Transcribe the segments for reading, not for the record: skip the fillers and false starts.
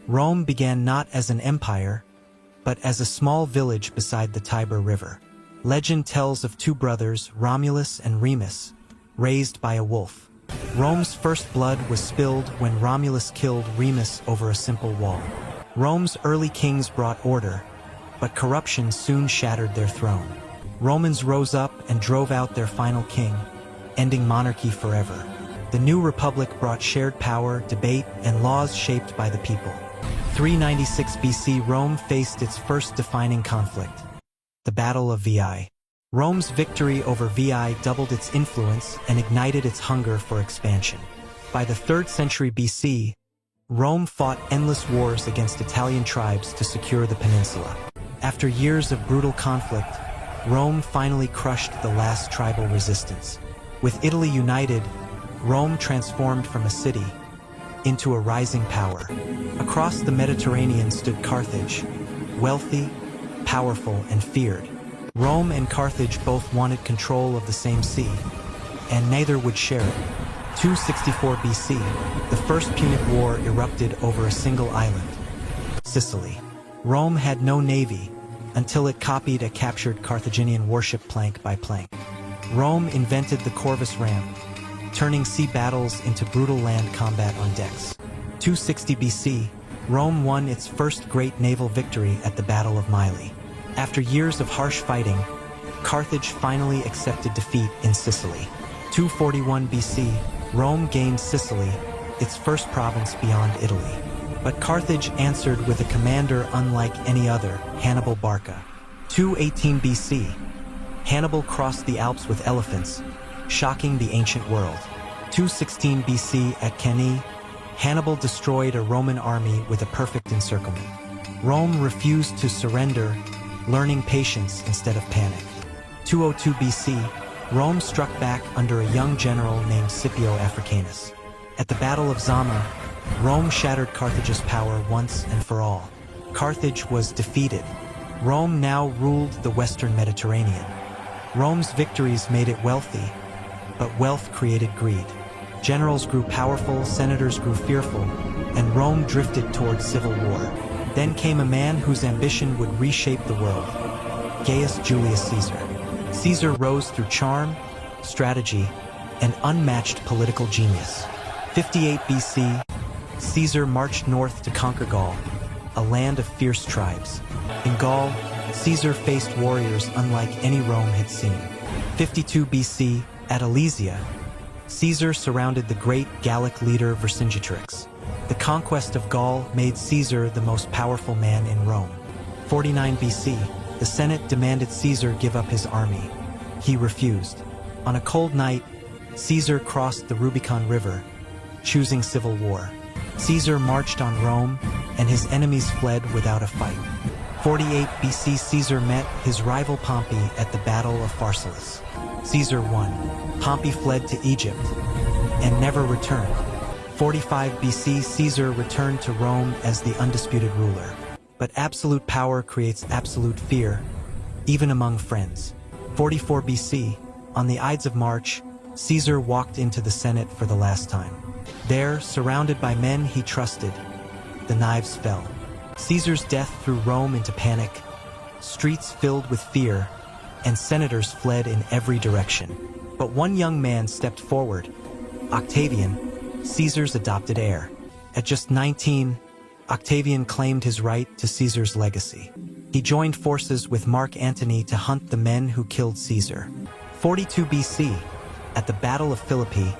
Rome began not as an empire, but as a small village beside the Tiber River. Legend tells of two brothers, Romulus and Remus, raised by a wolf. Rome's first blood was spilled when Romulus killed Remus over a simple wall. Rome's early kings brought order, but corruption soon shattered their throne. Romans rose up and drove out their final king, ending monarchy forever. The new republic brought shared power, debate, and laws shaped by the people. 396 BC, Rome faced its first defining conflict, the Battle of Veii. Rome's victory over Veii doubled its influence and ignited its hunger for expansion. By the 3rd century BC, Rome fought endless wars against Italian tribes to secure the peninsula. After years of brutal conflict, Rome finally crushed the last tribal resistance. With Italy united, Rome transformed from a city into a rising power. Across the Mediterranean stood Carthage, wealthy, powerful, and feared. Rome and Carthage both wanted control of the same sea, and neither would share it. 264 BC, the First Punic War erupted over a single island, Sicily. Rome had no navy until it copied a captured Carthaginian warship plank by plank. Rome invented the Corvus ramp, turning sea battles into brutal land combat on decks. 260 BC, Rome won its first great naval victory at the Battle of Mylae. After years of harsh fighting, Carthage finally accepted defeat in Sicily. 241 BC, Rome gained Sicily, its first province beyond Italy. But Carthage answered with a commander unlike any other, Hannibal Barca. 218 BC, Hannibal crossed the Alps with elephants, shocking the ancient world. 216 BC at Cannae, Hannibal destroyed a Roman army with a perfect encirclement. Rome refused to surrender, learning patience instead of panic. 202 BC, Rome struck back under a young general named Scipio Africanus. At the Battle of Zama, Rome shattered Carthage's power once and for all. Carthage was defeated. Rome now ruled the Western Mediterranean. Rome's victories made it wealthy, but wealth created greed. Generals grew powerful, senators grew fearful, and Rome drifted towards civil war. Then came a man whose ambition would reshape the world, Gaius Julius Caesar. Caesar rose through charm, strategy, and unmatched political genius. 58 BC, Caesar marched north to conquer Gaul, a land of fierce tribes. In Gaul, Caesar faced warriors unlike any Rome had seen. 52 BC, at Alesia, Caesar surrounded the great Gallic leader Vercingetorix. The conquest of Gaul made Caesar the most powerful man in Rome. 49 BC, the Senate demanded Caesar give up his army. He refused. On a cold night, Caesar crossed the Rubicon River, choosing civil war. Caesar marched on Rome, and his enemies fled without a fight. 48 BC, Caesar met his rival Pompey at the Battle of Pharsalus. Caesar won. Pompey fled to Egypt and never returned. 45 BC, Caesar returned to Rome as the undisputed ruler. But absolute power creates absolute fear, even among friends. 44 BC, on the Ides of March, Caesar walked into the Senate for the last time. There, surrounded by men he trusted, the knives fell. Caesar's death threw Rome into panic, streets filled with fear, and senators fled in every direction. But one young man stepped forward, Octavian, Caesar's adopted heir. At just 19, Octavian claimed his right to Caesar's legacy. He joined forces with Mark Antony to hunt the men who killed Caesar. 42 BC, at the Battle of Philippi,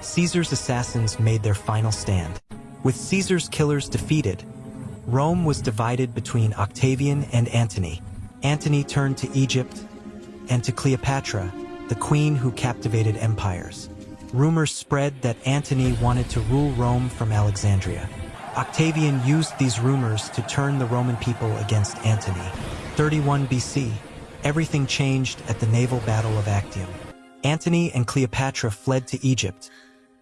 Caesar's assassins made their final stand. With Caesar's killers defeated, Rome was divided between Octavian and Antony. Antony turned to Egypt and to Cleopatra, the queen who captivated empires. Rumors spread that Antony wanted to rule Rome from Alexandria. Octavian used these rumors to turn the Roman people against Antony. 31 BC, everything changed at the naval battle of Actium. Antony and Cleopatra fled to Egypt,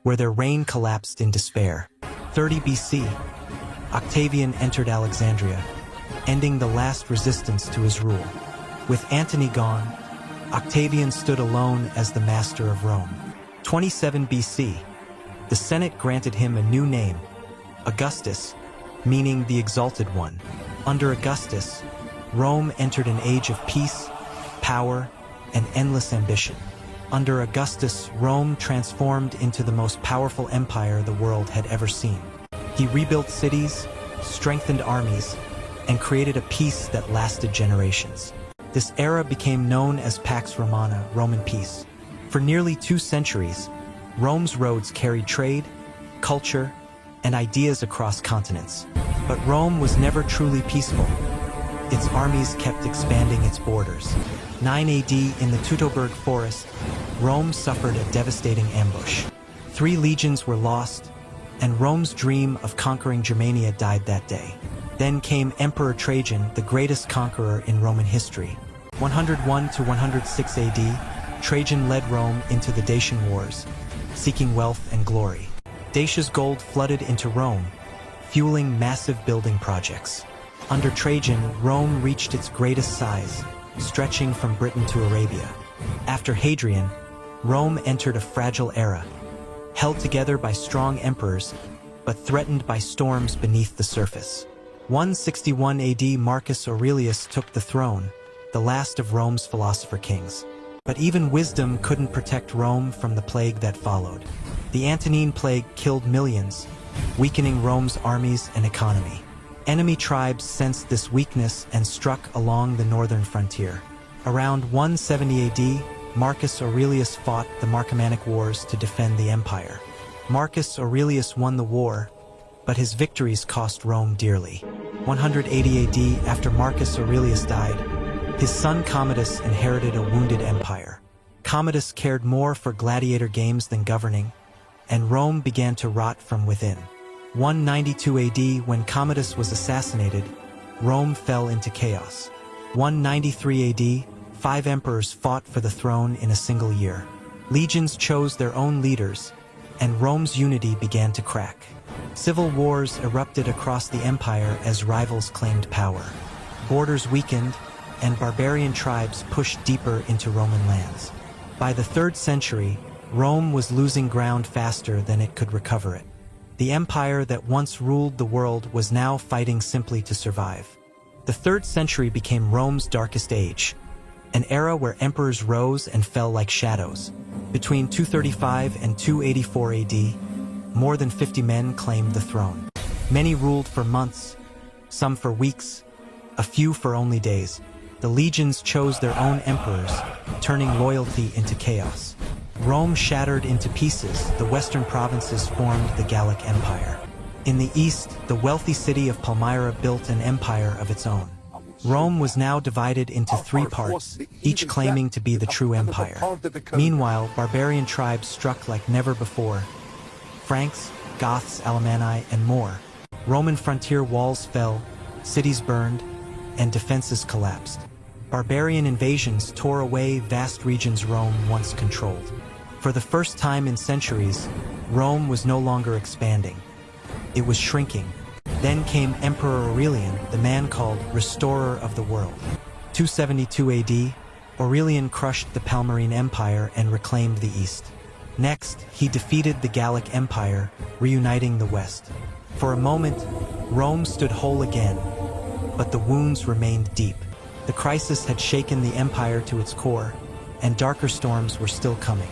where their reign collapsed in despair. 30 BC, Octavian entered Alexandria, ending the last resistance to his rule. With Antony gone, Octavian stood alone as the master of Rome. 27 BC, the Senate granted him a new name, Augustus, meaning the Exalted One. Under Augustus, Rome entered an age of peace, power, and endless ambition. Under Augustus, Rome transformed into the most powerful empire the world had ever seen. He rebuilt cities, strengthened armies, and created a peace that lasted generations. This era became known as Pax Romana, Roman peace. For nearly 2 centuries, Rome's roads carried trade, culture, and ideas across continents. But Rome was never truly peaceful. Its armies kept expanding its borders. 9 AD in the Teutoburg forest, Rome suffered a devastating ambush. 3 legions were lost, and Rome's dream of conquering Germania died that day. Then came Emperor Trajan, the greatest conqueror in Roman history. 101 to 106 AD, Trajan led Rome into the Dacian Wars, seeking wealth and glory. Dacia's gold flooded into Rome, fueling massive building projects. Under Trajan, Rome reached its greatest size, stretching from Britain to Arabia. After Hadrian, Rome entered a fragile era, held together by strong emperors, but threatened by storms beneath the surface. 161 AD, Marcus Aurelius took the throne, the last of Rome's philosopher kings. But even wisdom couldn't protect Rome from the plague that followed. The Antonine Plague killed millions, weakening Rome's armies and economy. Enemy tribes sensed this weakness and struck along the northern frontier. Around 170 AD, Marcus Aurelius fought the Marcomannic Wars to defend the empire. Marcus Aurelius won the war, but his victories cost Rome dearly. 180 AD, after Marcus Aurelius died, his son Commodus inherited a wounded empire. Commodus cared more for gladiator games than governing, and Rome began to rot from within. 192 AD, when Commodus was assassinated, Rome fell into chaos. 193 AD, 5 emperors fought for the throne in a single year. Legions chose their own leaders, and Rome's unity began to crack. Civil wars erupted across the empire as rivals claimed power. Borders weakened, and barbarian tribes pushed deeper into Roman lands. By the 3rd century, Rome was losing ground faster than it could recover it. The empire that once ruled the world was now fighting simply to survive. The 3rd century became Rome's darkest age, an era where emperors rose and fell like shadows. Between 235 and 284 AD, more than 50 men claimed the throne. Many ruled for months, some for weeks, a few for only days. The legions chose their own emperors, turning loyalty into chaos. Rome shattered into pieces, the western provinces formed the Gallic Empire. In the east, the wealthy city of Palmyra built an empire of its own. Rome was now divided into 3 parts, each claiming to be the true empire. Meanwhile, barbarian tribes struck like never before. Franks, Goths, Alemanni, and more. Roman frontier walls fell, cities burned, and defenses collapsed. Barbarian invasions tore away vast regions Rome once controlled. For the first time in centuries, Rome was no longer expanding. It was shrinking. Then came Emperor Aurelian, the man called Restorer of the World. 272 AD, Aurelian crushed the Palmyrene Empire and reclaimed the east. Next, he defeated the Gallic Empire, reuniting the west. For a moment, Rome stood whole again, but the wounds remained deep. The crisis had shaken the empire to its core, and darker storms were still coming.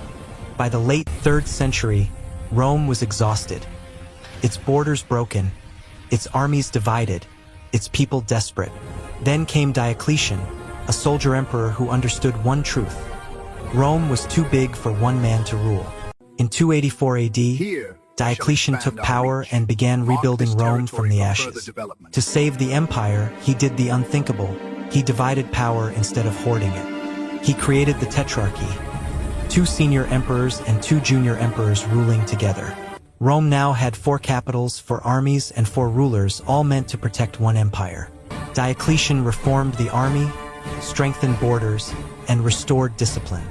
By the late 3rd century, Rome was exhausted. Its borders broken, its armies divided, its people desperate. Then came Diocletian, a soldier emperor who understood one truth: Rome was too big for one man to rule. In 284 AD, Diocletian took power and began rebuilding Rome from the ashes. To save the empire, he did the unthinkable. He divided power instead of hoarding it. He created the Tetrarchy, 2 senior emperors and 2 junior emperors ruling together. Rome now had 4 capitals, 4 armies, and 4 rulers, all meant to protect one empire. Diocletian reformed the army, strengthened borders, and restored discipline.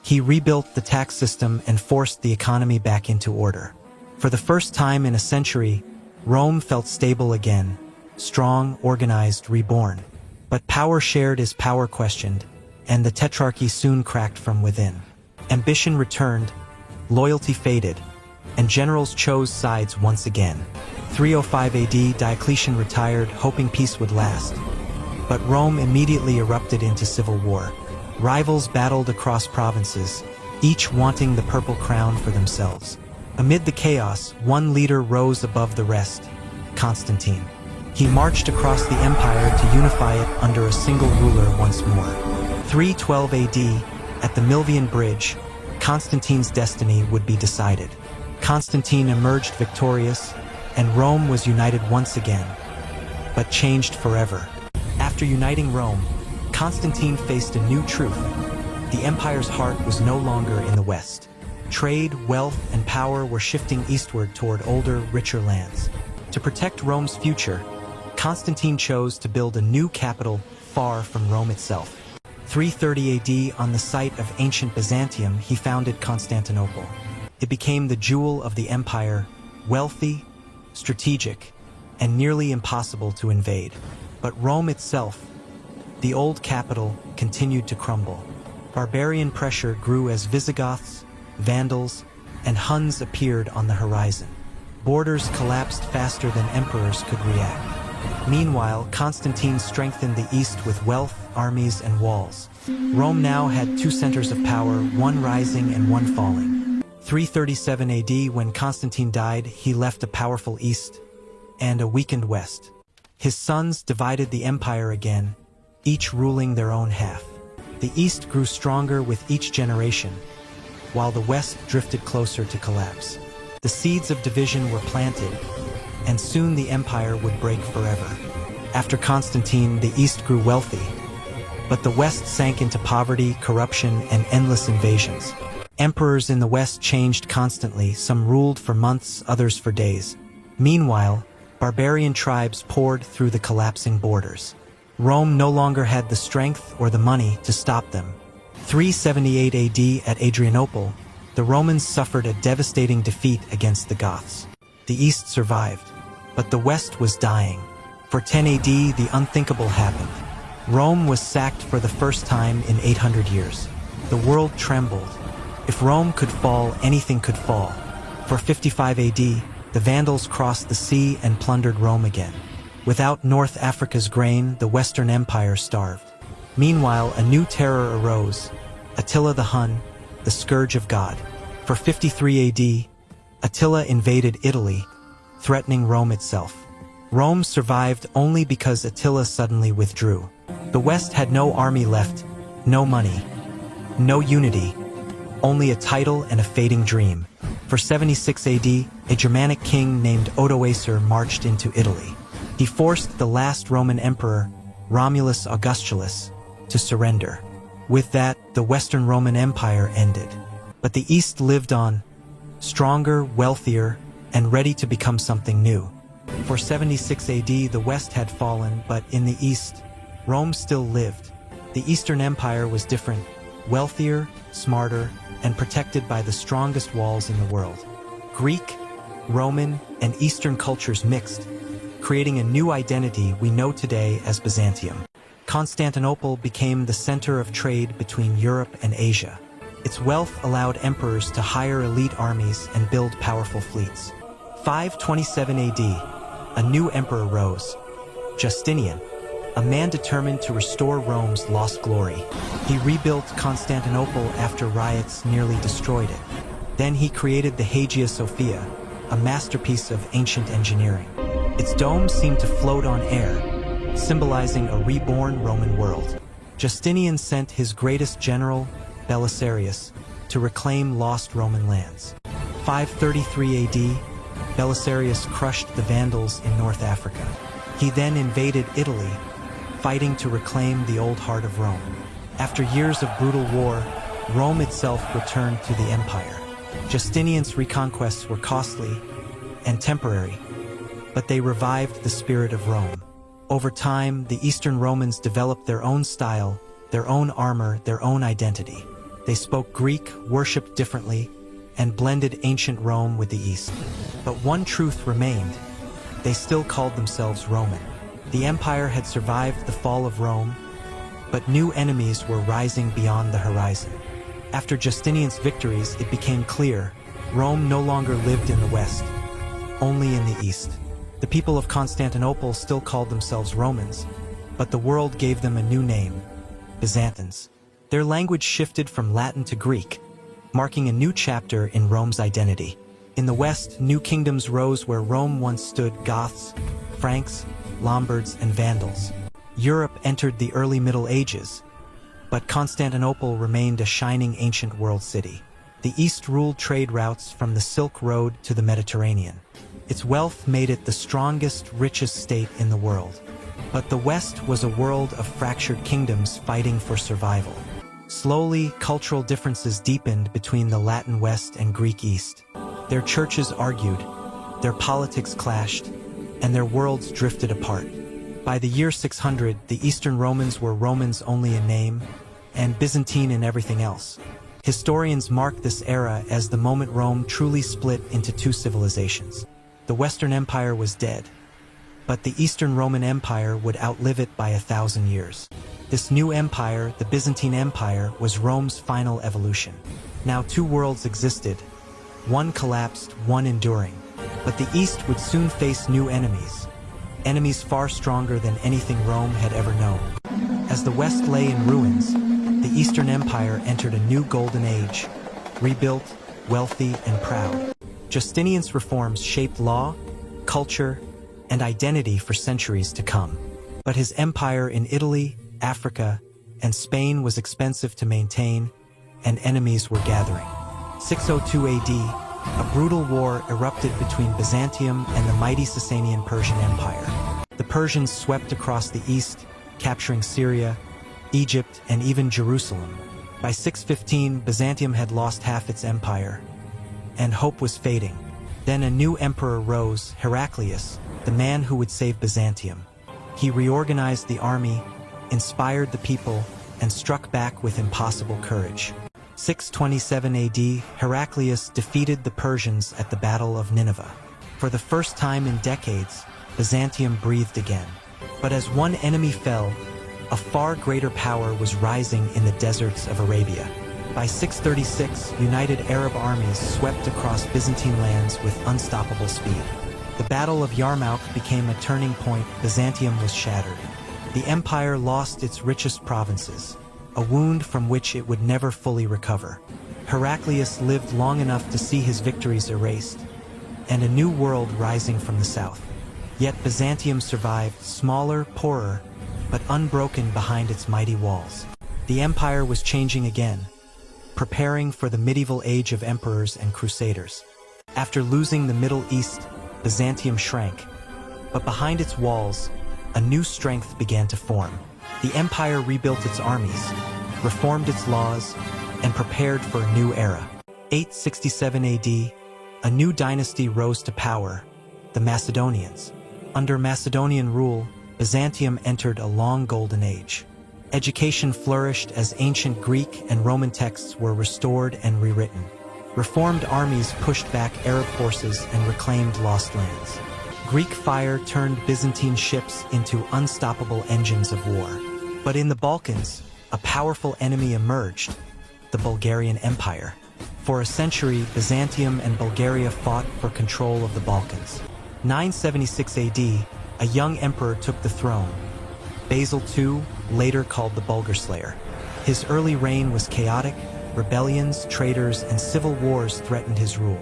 He rebuilt the tax system and forced the economy back into order. For the first time in a century, Rome felt stable again, strong, organized, reborn. But power shared is power questioned, and the Tetrarchy soon cracked from within. Ambition returned, loyalty faded, and generals chose sides once again. 305 AD, Diocletian retired, hoping peace would last. But Rome immediately erupted into civil war. Rivals battled across provinces, each wanting the purple crown for themselves. Amid the chaos, one leader rose above the rest, Constantine. He marched across the empire to unify it under a single ruler once more. 312 AD, at the Milvian Bridge, Constantine's destiny would be decided. Constantine emerged victorious, and Rome was united once again, but changed forever. After uniting Rome, Constantine faced a new truth. The empire's heart was no longer in the west. Trade, wealth, and power were shifting eastward toward older, richer lands. To protect Rome's future, Constantine chose to build a new capital far from Rome itself. 330 AD, on the site of ancient Byzantium, he founded Constantinople. It became the jewel of the empire, wealthy, strategic, and nearly impossible to invade. But Rome itself, the old capital, continued to crumble. Barbarian pressure grew as Visigoths, Vandals, and Huns appeared on the horizon. Borders collapsed faster than emperors could react. Meanwhile, Constantine strengthened the east with wealth, armies, and walls. Rome now had two centers of power, one rising and one falling. 337 AD, when Constantine died, he left a powerful east and a weakened west. His sons divided the empire again, each ruling their own half. The east grew stronger with each generation, while the west drifted closer to collapse. The seeds of division were planted, and soon the empire would break forever. After Constantine, the east grew wealthy, but the west sank into poverty, corruption, and endless invasions. Emperors in the west changed constantly, some ruled for months, others for days. Meanwhile, barbarian tribes poured through the collapsing borders. Rome no longer had the strength or the money to stop them. 378 AD, at Adrianople, the Romans suffered a devastating defeat against the Goths. The east survived, but the west was dying. For 10 AD, the unthinkable happened. Rome was sacked for the first time in 800 years. The world trembled. If Rome could fall, anything could fall. For 55 AD, the Vandals crossed the sea and plundered Rome again. Without North Africa's grain, the Western Empire starved. Meanwhile, a new terror arose, Attila the Hun, the scourge of God. For 53 AD, Attila invaded Italy, threatening Rome itself. Rome survived only because Attila suddenly withdrew. The West had no army left, no money, no unity, only a title and a fading dream. For 76 AD, a Germanic king named Odoacer marched into Italy. He forced the last Roman emperor, Romulus Augustulus, to surrender. With that, the Western Roman Empire ended. But the East lived on, stronger, wealthier, and ready to become something new. For 76 AD, the West had fallen, but in the East, Rome still lived. The Eastern Empire was different, wealthier, smarter, and protected by the strongest walls in the world. Greek, Roman, and Eastern cultures mixed, creating a new identity we know today as Byzantium. Constantinople became the center of trade between Europe and Asia. Its wealth allowed emperors to hire elite armies and build powerful fleets. 527 AD, a new emperor rose, Justinian, a man determined to restore Rome's lost glory. He rebuilt Constantinople after riots nearly destroyed it. Then he created the Hagia Sophia, a masterpiece of ancient engineering. Its dome seemed to float on air, symbolizing a reborn Roman world. Justinian sent his greatest general, Belisarius, to reclaim lost Roman lands. 533 AD, Belisarius crushed the Vandals in North Africa. He then invaded Italy, fighting to reclaim the old heart of Rome. After years of brutal war, Rome itself returned to the empire. Justinian's reconquests were costly and temporary, but they revived the spirit of Rome. Over time, the Eastern Romans developed their own style, their own armor, their own identity. They spoke Greek, worshipped differently, and blended ancient Rome with the East. But one truth remained: they still called themselves Roman. The empire had survived the fall of Rome, but new enemies were rising beyond the horizon. After Justinian's victories, it became clear Rome no longer lived in the West, only in the East. The people of Constantinople still called themselves Romans, but the world gave them a new name, Byzantines. Their language shifted from Latin to Greek, marking a new chapter in Rome's identity. In the West, new kingdoms rose where Rome once stood: Goths, Franks, Lombards, and Vandals. Europe entered the early Middle Ages, but Constantinople remained a shining ancient world city. The East ruled trade routes from the Silk Road to the Mediterranean. Its wealth made it the strongest, richest state in the world. But the West was a world of fractured kingdoms fighting for survival. Slowly, cultural differences deepened between the Latin West and Greek East. Their churches argued, their politics clashed, and their worlds drifted apart. By the year 600, the Eastern Romans were Romans only in name, and Byzantine in everything else. Historians mark this era as the moment Rome truly split into two civilizations. The Western Empire was dead, but the Eastern Roman Empire would outlive it by 1,000 years. This new empire, the Byzantine Empire, was Rome's final evolution. Now two worlds existed, one collapsed, one enduring. But the East would soon face new enemies, enemies far stronger than anything Rome had ever known. As the West lay in ruins, the Eastern Empire entered a new golden age, rebuilt, wealthy, and proud. Justinian's reforms shaped law, culture, and identity for centuries to come. But his empire in Italy, Africa, and Spain was expensive to maintain, and enemies were gathering. 602 AD, a brutal war erupted between Byzantium and the mighty Sasanian Persian Empire. The Persians swept across the east, capturing Syria, Egypt, and even Jerusalem. By 615, Byzantium had lost half its empire, and hope was fading. Then a new emperor rose, Heraclius, the man who would save Byzantium. He reorganized the army, inspired the people, and struck back with impossible courage. 627 AD, Heraclius defeated the Persians at the Battle of Nineveh. For the first time in decades, Byzantium breathed again. But as one enemy fell, a far greater power was rising in the deserts of Arabia. By 636, united Arab armies swept across Byzantine lands with unstoppable speed. The Battle of Yarmouk became a turning point. Byzantium was shattered. The empire lost its richest provinces, a wound from which it would never fully recover. Heraclius lived long enough to see his victories erased, and a new world rising from the south. Yet Byzantium survived, smaller, poorer, but unbroken behind its mighty walls. The empire was changing again, preparing for the medieval age of emperors and crusaders. After losing the Middle East, Byzantium shrank, but behind its walls, a new strength began to form. The empire rebuilt its armies, reformed its laws, and prepared for a new era. 867 AD, a new dynasty rose to power, the Macedonians. Under Macedonian rule, Byzantium entered a long golden age. Education flourished as ancient Greek and Roman texts were restored and rewritten. Reformed armies pushed back Arab forces and reclaimed lost lands. Greek fire turned Byzantine ships into unstoppable engines of war. But in the Balkans, a powerful enemy emerged, the Bulgarian Empire. For a century, Byzantium and Bulgaria fought for control of the Balkans. 976 AD, a young emperor took the throne, Basil II, later called the Bulgar Slayer. His early reign was chaotic. Rebellions, traitors, and civil wars threatened his rule.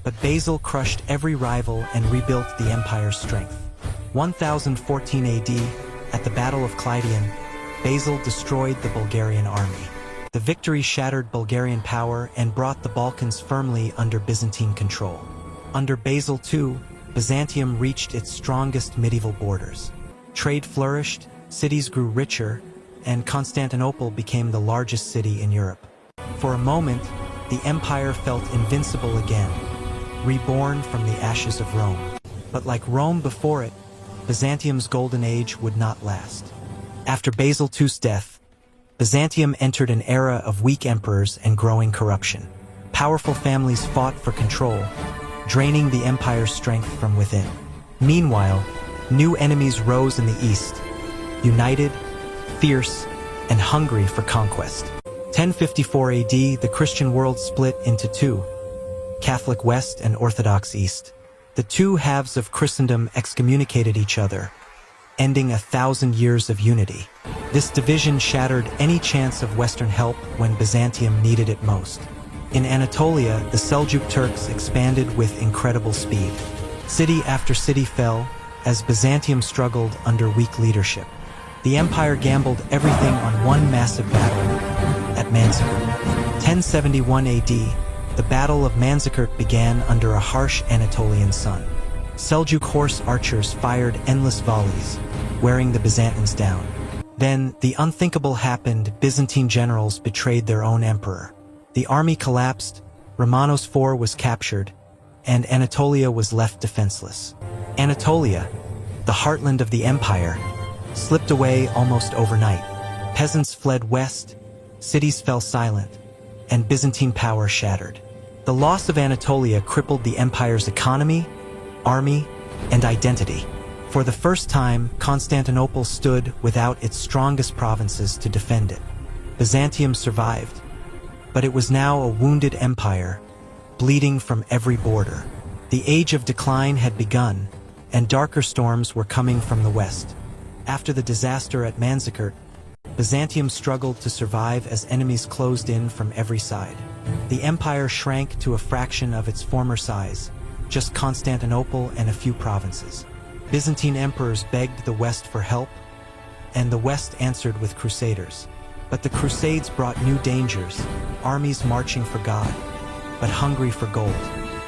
But Basil crushed every rival and rebuilt the empire's strength. 1014 AD, at the Battle of Clydian, Basil destroyed the Bulgarian army. The victory shattered Bulgarian power and brought the Balkans firmly under Byzantine control. Under Basil II, Byzantium reached its strongest medieval borders. Trade flourished, cities grew richer, and Constantinople became the largest city in Europe. For a moment, the empire felt invincible again, reborn from the ashes of Rome. But like Rome before it, Byzantium's golden age would not last. After Basil II's death, Byzantium entered an era of weak emperors and growing corruption. Powerful families fought for control, draining the empire's strength from within. Meanwhile, new enemies rose in the east, united, fierce, and hungry for conquest. 1054 AD, the Christian world split into two, Catholic West and Orthodox East. The two halves of Christendom excommunicated each other, ending 1,000 years of unity. This division shattered any chance of Western help when Byzantium needed it most. In Anatolia, the Seljuk Turks expanded with incredible speed. City after city fell as Byzantium struggled under weak leadership. The empire gambled everything on one massive battle at Manzikert. 1071 AD, the Battle of Manzikert began under a harsh Anatolian sun. Seljuk horse archers fired endless volleys, wearing the Byzantines down. Then, the unthinkable happened. Byzantine generals betrayed their own emperor. The army collapsed, Romanos IV was captured, and Anatolia was left defenseless. Anatolia, the heartland of the empire, slipped away almost overnight. Peasants fled west, cities fell silent, and Byzantine power shattered. The loss of Anatolia crippled the empire's economy, army, and identity. For the first time, Constantinople stood without its strongest provinces to defend it. Byzantium survived, but it was now a wounded empire, bleeding from every border. The age of decline had begun, and darker storms were coming from the west. After the disaster at Manzikert, Byzantium struggled to survive as enemies closed in from every side. The empire shrank to a fraction of its former size, just Constantinople and a few provinces. Byzantine emperors begged the West for help, and the West answered with crusaders. But the Crusades brought new dangers, armies marching for God, but hungry for gold.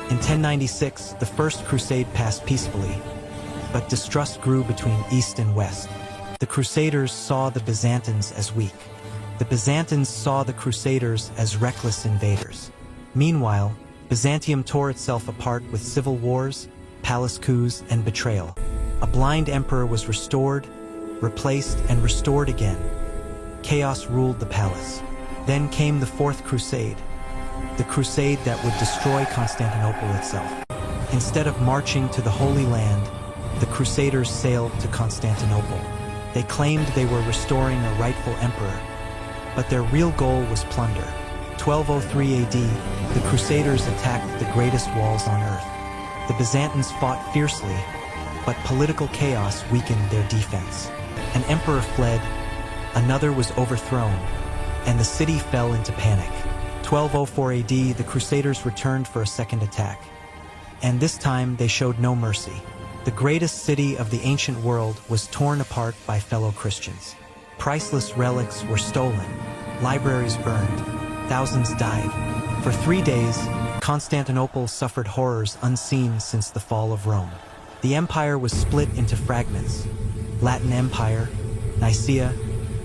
In 1096, the First Crusade passed peacefully, but distrust grew between East and West. The Crusaders saw the Byzantines as weak. The Byzantines saw the Crusaders as reckless invaders. Meanwhile, Byzantium tore itself apart with civil wars, palace coups, and betrayal. A blind emperor was restored, replaced, and restored again. Chaos ruled the palace. Then came the Fourth Crusade, the crusade that would destroy Constantinople itself. Instead of marching to the Holy Land, the Crusaders sailed to Constantinople. They claimed they were restoring a rightful emperor, but their real goal was plunder. 1203 AD, the Crusaders attacked the greatest walls on earth. The Byzantines fought fiercely, but political chaos weakened their defense. An emperor fled, another was overthrown, and the city fell into panic. 1204 AD, the Crusaders returned for a second attack, and this time they showed no mercy. The greatest city of the ancient world was torn apart by fellow Christians. Priceless relics were stolen, libraries burned, thousands died. For 3 days, Constantinople suffered horrors unseen since the fall of Rome. The empire was split into fragments: Latin Empire, Nicaea,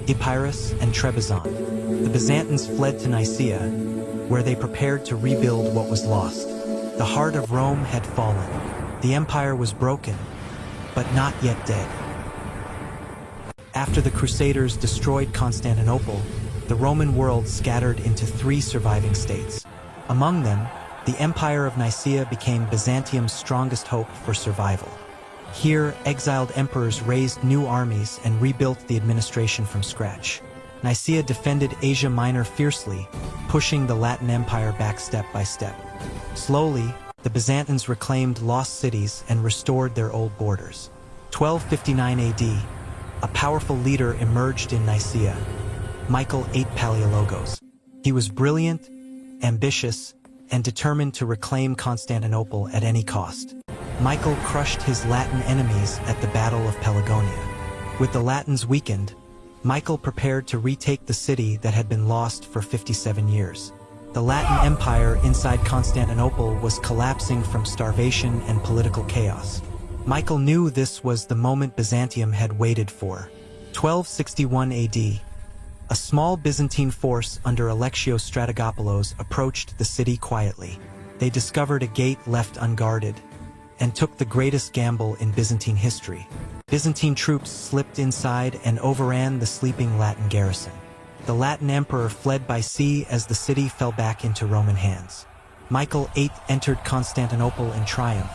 Epirus, and Trebizond. The Byzantines fled to Nicaea, where they prepared to rebuild what was lost. The heart of Rome had fallen. The empire was broken, but not yet dead. After the Crusaders destroyed Constantinople, the Roman world scattered into 3 surviving states. Among them, the Empire of Nicaea became Byzantium's strongest hope for survival. Here, exiled emperors raised new armies and rebuilt the administration from scratch. Nicaea defended Asia Minor fiercely, pushing the Latin Empire back step by step. Slowly, the Byzantines reclaimed lost cities and restored their old borders. 1259 AD, a powerful leader emerged in Nicaea, Michael VIII Palaiologos. He was brilliant, ambitious, and determined to reclaim Constantinople at any cost. Michael crushed his Latin enemies at the Battle of Pelagonia. With the Latins weakened, Michael prepared to retake the city that had been lost for 57 years. The Latin Empire inside Constantinople was collapsing from starvation and political chaos. Michael knew this was the moment Byzantium had waited for. 1261 AD, a small Byzantine force under Alexios Strategopoulos approached the city quietly. They discovered a gate left unguarded and took the greatest gamble in Byzantine history. Byzantine troops slipped inside and overran the sleeping Latin garrison. The Latin emperor fled by sea as the city fell back into Roman hands. Michael VIII entered Constantinople in triumph,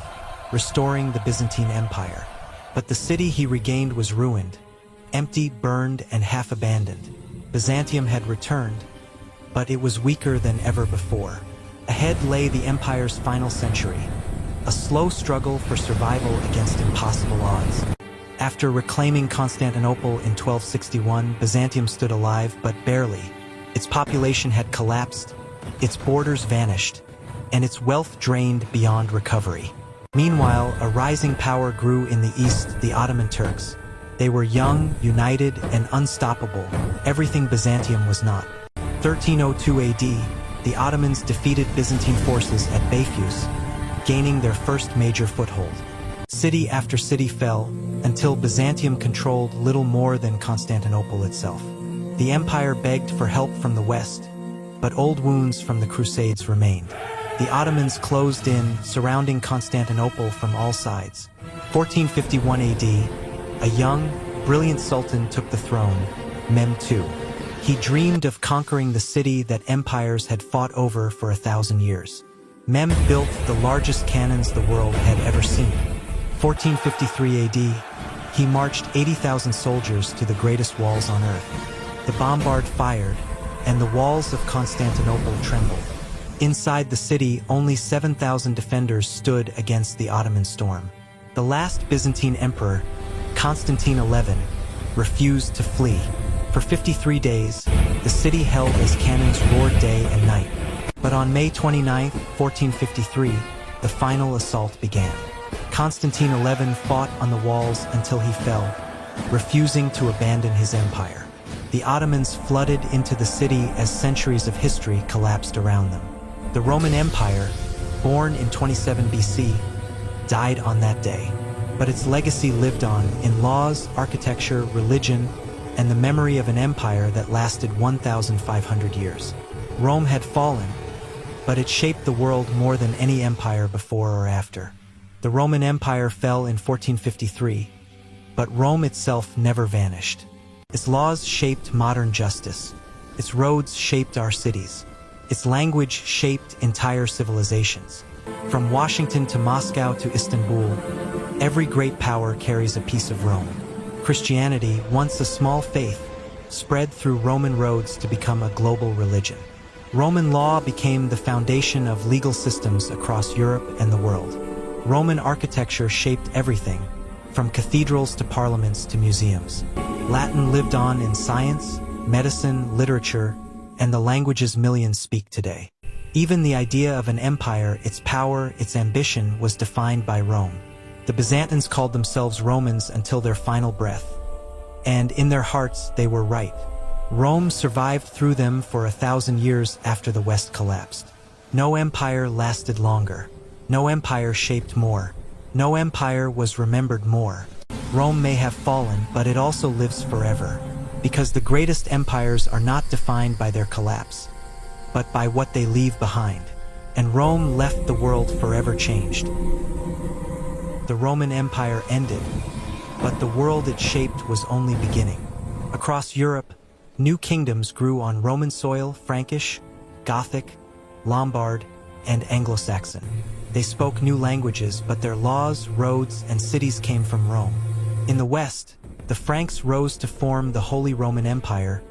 restoring the Byzantine Empire. But the city he regained was ruined, empty, burned, and half abandoned. Byzantium had returned, but it was weaker than ever before. Ahead lay the empire's final century, a slow struggle for survival against impossible odds. After reclaiming Constantinople in 1261, Byzantium stood alive, but barely. Its population had collapsed, its borders vanished, and its wealth drained beyond recovery. Meanwhile, a rising power grew in the east, the Ottoman Turks. They were young, united, and unstoppable, everything Byzantium was not. 1302 AD, the Ottomans defeated Byzantine forces at Beyfus, gaining their first major foothold. City after city fell, until Byzantium controlled little more than Constantinople itself. The empire begged for help from the west, but old wounds from the Crusades remained. The Ottomans closed in, surrounding Constantinople from all sides. 1451 AD, a young, brilliant sultan took the throne, Mehmed II. He dreamed of conquering the city that empires had fought over for 1,000 years. Mehmed built the largest cannons the world had ever seen. 1453 AD, he marched 80,000 soldiers to the greatest walls on earth. The bombard fired, and the walls of Constantinople trembled. Inside the city, only 7,000 defenders stood against the Ottoman storm. The last Byzantine emperor, Constantine XI, refused to flee. For 53 days, the city held as cannons roared day and night. But on May 29, 1453, the final assault began. Constantine XI fought on the walls until he fell, refusing to abandon his empire. The Ottomans flooded into the city as centuries of history collapsed around them. The Roman Empire, born in 27 BC, died on that day. But its legacy lived on in laws, architecture, religion, and the memory of an empire that lasted 1,500 years. Rome had fallen, but it shaped the world more than any empire before or after. The Roman Empire fell in 1453, but Rome itself never vanished. Its laws shaped modern justice. Its roads shaped our cities. Its language shaped entire civilizations. From Washington to Moscow to Istanbul, every great power carries a piece of Rome. Christianity, once a small faith, spread through Roman roads to become a global religion. Roman law became the foundation of legal systems across Europe and the world. Roman architecture shaped everything, from cathedrals to parliaments to museums. Latin lived on in science, medicine, literature, and the languages millions speak today. Even the idea of an empire, its power, its ambition, was defined by Rome. The Byzantines called themselves Romans until their final breath, and in their hearts they were right. Rome survived through them for 1,000 years after the West collapsed. No empire lasted longer. No empire shaped more. No empire was remembered more. Rome may have fallen, but it also lives forever, because the greatest empires are not defined by their collapse, but by what they leave behind. And Rome left the world forever changed. The Roman Empire ended, but the world it shaped was only beginning. Across Europe, new kingdoms grew on Roman soil: Frankish, Gothic, Lombard, and Anglo-Saxon. They spoke new languages, but their laws, roads, and cities came from Rome. In the West, the Franks rose to form the Holy Roman Empire,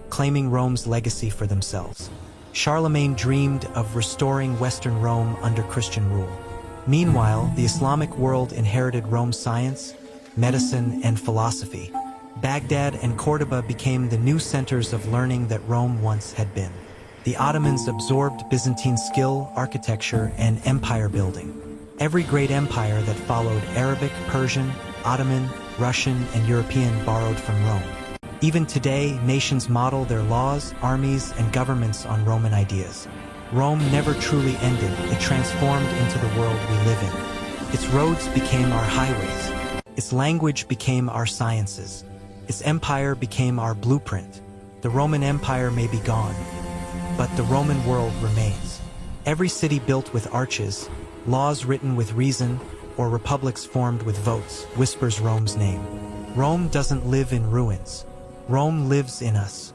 claiming Rome's legacy for themselves. Charlemagne dreamed of restoring Western Rome under Christian rule. Meanwhile, the Islamic world inherited Rome's science, medicine, and philosophy. Baghdad and Cordoba became the new centers of learning that Rome once had been. The Ottomans absorbed Byzantine skill, architecture, and empire building. Every great empire that followed, Arabic, Persian, Ottoman, Russian, and European, borrowed from Rome. Even today, nations model their laws, armies, and governments on Roman ideas. Rome never truly ended. It transformed into the world we live in. Its roads became our highways. Its language became our sciences. Its empire became our blueprint. The Roman Empire may be gone, but the Roman world remains. Every city built with arches, laws written with reason, or republics formed with votes, whispers Rome's name. Rome doesn't live in ruins. Rome lives in us.